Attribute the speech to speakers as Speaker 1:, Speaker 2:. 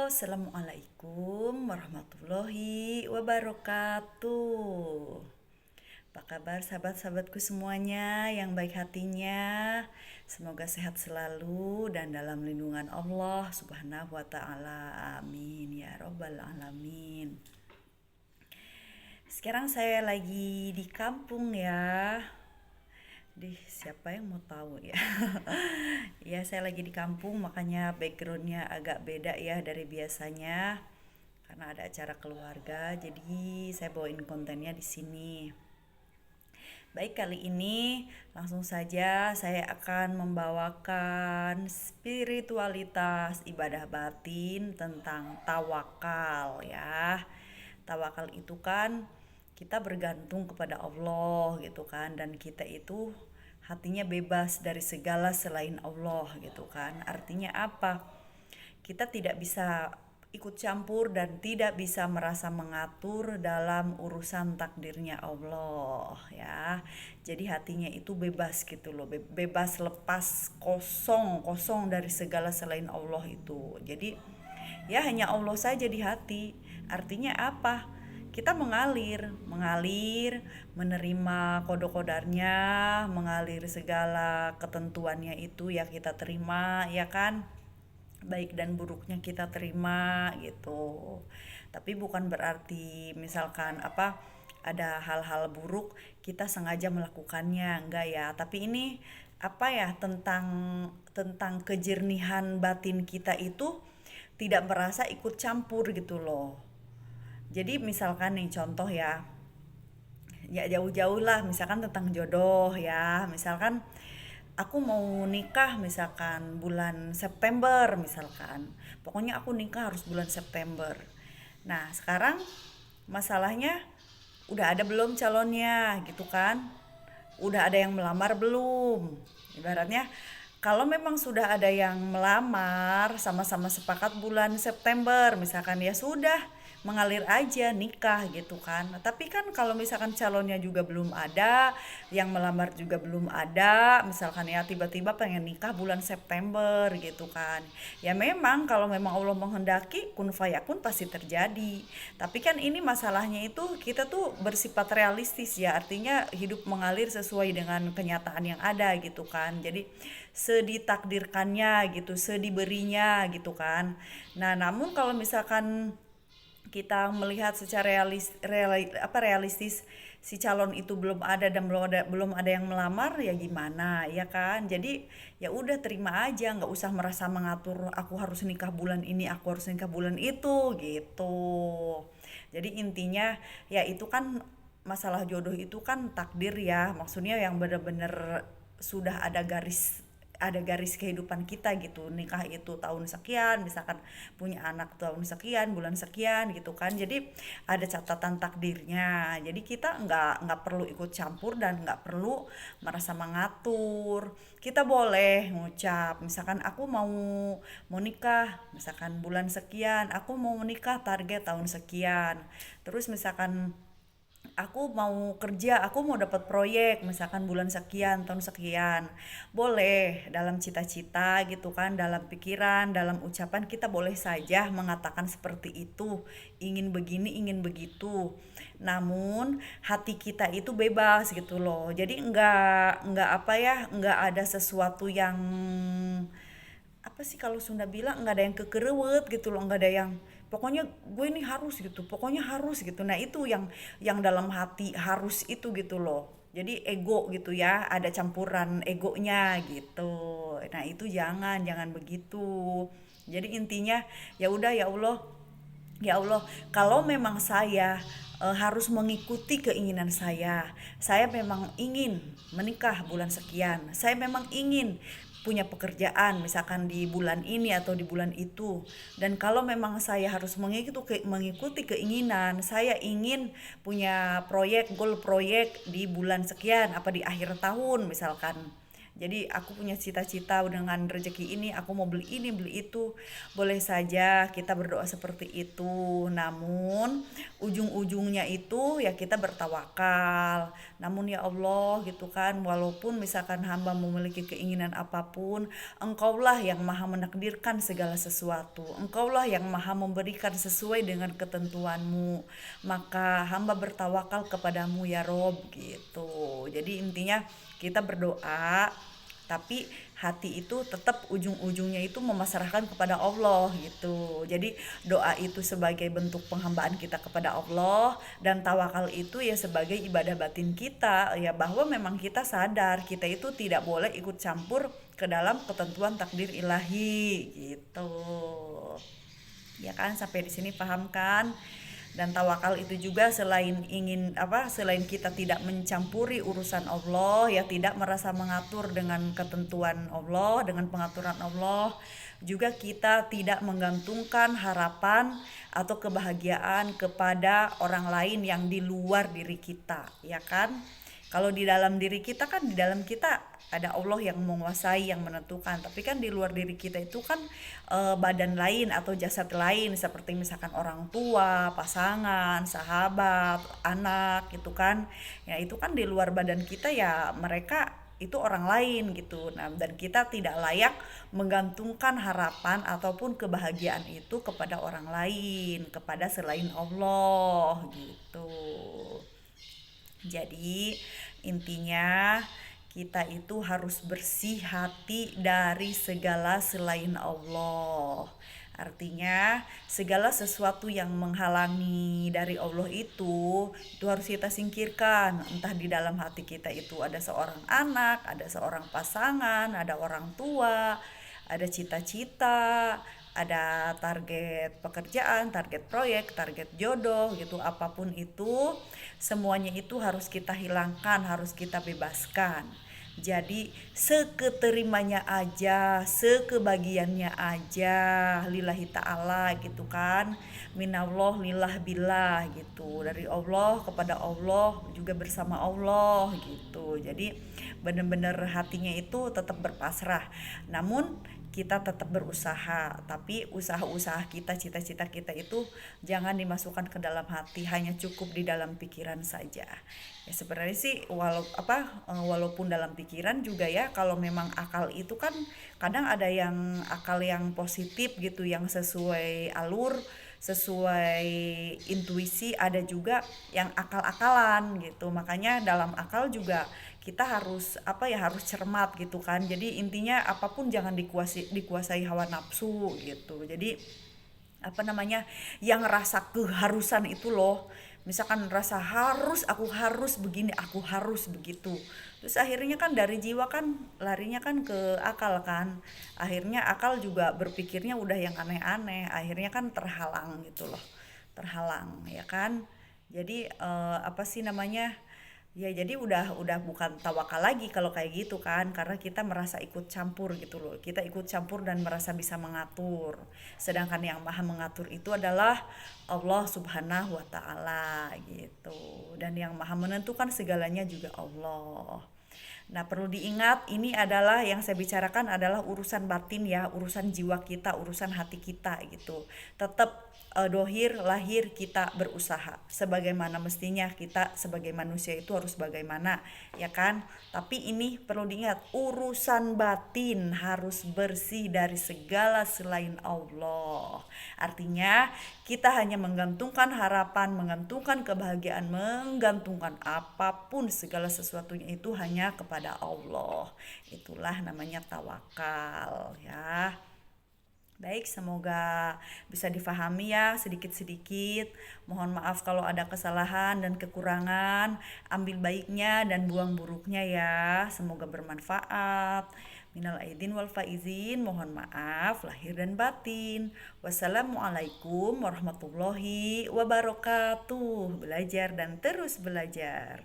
Speaker 1: Assalamualaikum warahmatullahi wabarakatuh. Apa kabar sahabat-sahabatku semuanya yang baik hatinya? Semoga sehat selalu dan dalam lindungan Allah Subhanahu wa taala. Amin ya robbal alamin. Sekarang saya lagi di kampung ya. Siapa yang mau tahu ya? Ya, saya lagi di kampung, makanya backgroundnya agak beda ya dari biasanya. Karena ada acara keluarga, jadi saya bawain kontennya di sini. Baik, kali ini langsung saja saya akan membawakan spiritualitas ibadah batin tentang tawakal ya. Tawakal itu kan kita bergantung kepada Allah gitu kan, dan kita itu hatinya bebas dari segala selain Allah gitu kan. Artinya apa? Kita tidak bisa ikut campur dan tidak bisa merasa mengatur dalam urusan takdirnya Allah ya. Jadi hatinya itu bebas gitu loh, bebas, lepas, kosong dari segala selain Allah itu. Jadi ya hanya Allah saja di hati. Artinya apa? Kita mengalir, menerima kode-kodarnya, mengalir segala ketentuannya itu ya kita terima ya kan, baik dan buruknya kita terima gitu. Tapi bukan berarti misalkan ada hal-hal buruk kita sengaja melakukannya, enggak ya. Tapi ini tentang kejernihan batin kita itu tidak merasa ikut campur gitu loh. Jadi misalkan nih contoh ya jauh-jauh lah, misalkan tentang jodoh ya. Misalkan aku mau nikah misalkan bulan September misalkan. Pokoknya aku nikah harus bulan September. Nah, sekarang masalahnya udah ada belum calonnya gitu kan? Udah ada yang melamar belum? Ibaratnya kalau memang sudah ada yang melamar, sama-sama sepakat bulan September misalkan, ya sudah, mengalir aja nikah gitu kan. Nah, tapi kan kalau misalkan calonnya juga belum ada, yang melamar juga belum ada, misalkan ya tiba-tiba pengen nikah bulan September gitu kan. Ya memang kalau memang Allah menghendaki, kun fayakun pasti terjadi. Tapi kan ini masalahnya itu kita tuh bersifat realistis ya, artinya hidup mengalir sesuai dengan kenyataan yang ada gitu kan. Jadi seditakdirkannya gitu, sediberinya gitu kan. Nah, namun kalau misalkan kita melihat secara realistis, si calon itu belum ada dan belum ada yang melamar, ya gimana ya kan. Jadi ya udah terima aja, nggak usah merasa mengatur aku harus nikah bulan ini, aku harus nikah bulan itu gitu. Jadi intinya ya itu kan, masalah jodoh itu kan takdir ya, maksudnya yang benar-benar sudah ada garis kehidupan kita gitu. Nikah itu tahun sekian, misalkan punya anak tahun sekian, bulan sekian gitu kan. Jadi ada catatan takdirnya. Jadi kita nggak perlu ikut campur dan nggak perlu merasa mengatur. Kita boleh ngucap misalkan aku mau nikah misalkan bulan sekian, aku mau menikah target tahun sekian. Terus misalkan aku mau kerja, aku mau dapat proyek misalkan bulan sekian, tahun sekian. Boleh dalam cita-cita gitu kan, dalam pikiran, dalam ucapan kita boleh saja mengatakan seperti itu, ingin begini, ingin begitu. Namun hati kita itu bebas gitu loh. Jadi enggak ada sesuatu yang, apa sih kalau Sunda bilang, nggak ada yang kekerewet gitu loh, nggak ada yang pokoknya gue ini harus gitu, pokoknya harus gitu. Nah itu yang dalam hati harus itu gitu loh. Jadi ego gitu ya, ada campuran egonya gitu. Nah itu jangan begitu. Jadi intinya ya udah, ya Allah, kalau memang saya harus mengikuti keinginan saya memang ingin menikah bulan sekian, saya memang ingin punya pekerjaan misalkan di bulan ini atau di bulan itu, dan kalau memang saya harus mengikuti keinginan saya, ingin punya proyek, goal proyek di bulan sekian, apa di akhir tahun misalkan, Jadi aku punya cita-cita dengan rezeki ini, aku mau beli ini, beli itu. Boleh saja kita berdoa seperti itu. Namun ujung-ujungnya itu ya kita bertawakal. Namun ya Allah gitu kan, walaupun misalkan hamba memiliki keinginan apapun, Engkaulah yang maha menakdirkan segala sesuatu. Engkaulah yang maha memberikan sesuai dengan ketentuanmu. Maka hamba bertawakal kepadamu ya Rob gitu. Jadi intinya kita berdoa, tapi hati itu tetap ujung-ujungnya itu memasrahkan kepada Allah gitu. Jadi doa itu sebagai bentuk penghambaan kita kepada Allah, dan tawakal itu ya sebagai ibadah batin kita ya, bahwa memang kita sadar kita itu tidak boleh ikut campur ke dalam ketentuan takdir ilahi gitu. Ya kan, sampai di sini paham kan? Dan tawakal itu juga selain kita tidak mencampuri urusan Allah, ya tidak merasa mengatur dengan ketentuan Allah, dengan pengaturan Allah, juga kita tidak menggantungkan harapan atau kebahagiaan kepada orang lain yang di luar diri kita, ya kan? Kalau di dalam diri kita kan, di dalam kita ada Allah yang menguasai, yang menentukan. Tapi kan di luar diri kita itu kan badan lain atau jasad lain, seperti misalkan orang tua, pasangan, sahabat, anak gitu kan. Ya itu kan di luar badan kita, ya mereka itu orang lain gitu. Nah, dan kita tidak layak menggantungkan harapan ataupun kebahagiaan itu kepada orang lain, kepada selain Allah gitu. Jadi intinya kita itu harus bersih hati dari segala selain Allah. Artinya segala sesuatu yang menghalangi dari Allah itu harus kita singkirkan. Entah di dalam hati kita itu ada seorang anak, ada seorang pasangan, ada orang tua, ada cita-cita, ada target pekerjaan, target proyek, target jodoh gitu, apapun itu semuanya itu harus kita hilangkan, harus kita bebaskan. Jadi seketerimanya aja, sekebagiannya aja, lillahi ta'ala gitu kan. Minallah lillah billah gitu. Dari Allah kepada Allah, juga bersama Allah gitu. Jadi benar-benar hatinya itu tetap berpasrah. Namun kita tetap berusaha, tapi usaha-usaha kita, cita-cita kita itu jangan dimasukkan ke dalam hati, hanya cukup di dalam pikiran saja. Ya sebenarnya sih walaupun dalam pikiran juga ya, kalau memang akal itu kan kadang ada yang akal yang positif gitu, yang sesuai alur, sesuai intuisi, ada juga yang akal-akalan gitu. Makanya dalam akal juga kita harus cermat gitu kan. Jadi intinya apapun jangan dikuasai hawa nafsu gitu. Jadi yang rasa keharusan itu loh, misalkan rasa aku harus begini, aku harus begitu, terus akhirnya kan dari jiwa kan larinya kan ke akal kan, akhirnya akal juga berpikirnya udah yang aneh-aneh, akhirnya kan terhalang gitu loh, terhalang ya kan. Jadi ya jadi udah bukan tawakal lagi kalau kayak gitu kan, karena kita merasa ikut campur gitu loh. Kita ikut campur dan merasa bisa mengatur. Sedangkan yang maha mengatur itu adalah Allah Subhanahu wa taala gitu. Dan yang maha menentukan segalanya juga Allah. Nah, perlu diingat ini adalah yang saya bicarakan adalah urusan batin ya, urusan jiwa kita, urusan hati kita gitu. Tetap dohir lahir kita berusaha sebagaimana mestinya, kita sebagai manusia itu harus bagaimana ya kan. Tapi ini perlu diingat, urusan batin harus bersih dari segala selain Allah. Artinya kita hanya menggantungkan harapan, menggantungkan kebahagiaan, menggantungkan apapun segala sesuatunya itu hanya kepada Allah. Itulah namanya tawakal ya. Baik, semoga bisa difahami ya sedikit-sedikit. Mohon maaf kalau ada kesalahan dan kekurangan. Ambil baiknya dan buang buruknya ya. Semoga bermanfaat. Minal aidin wal faizin, mohon maaf lahir dan batin. Wassalamualaikum warahmatullahi wabarakatuh. Belajar dan terus belajar.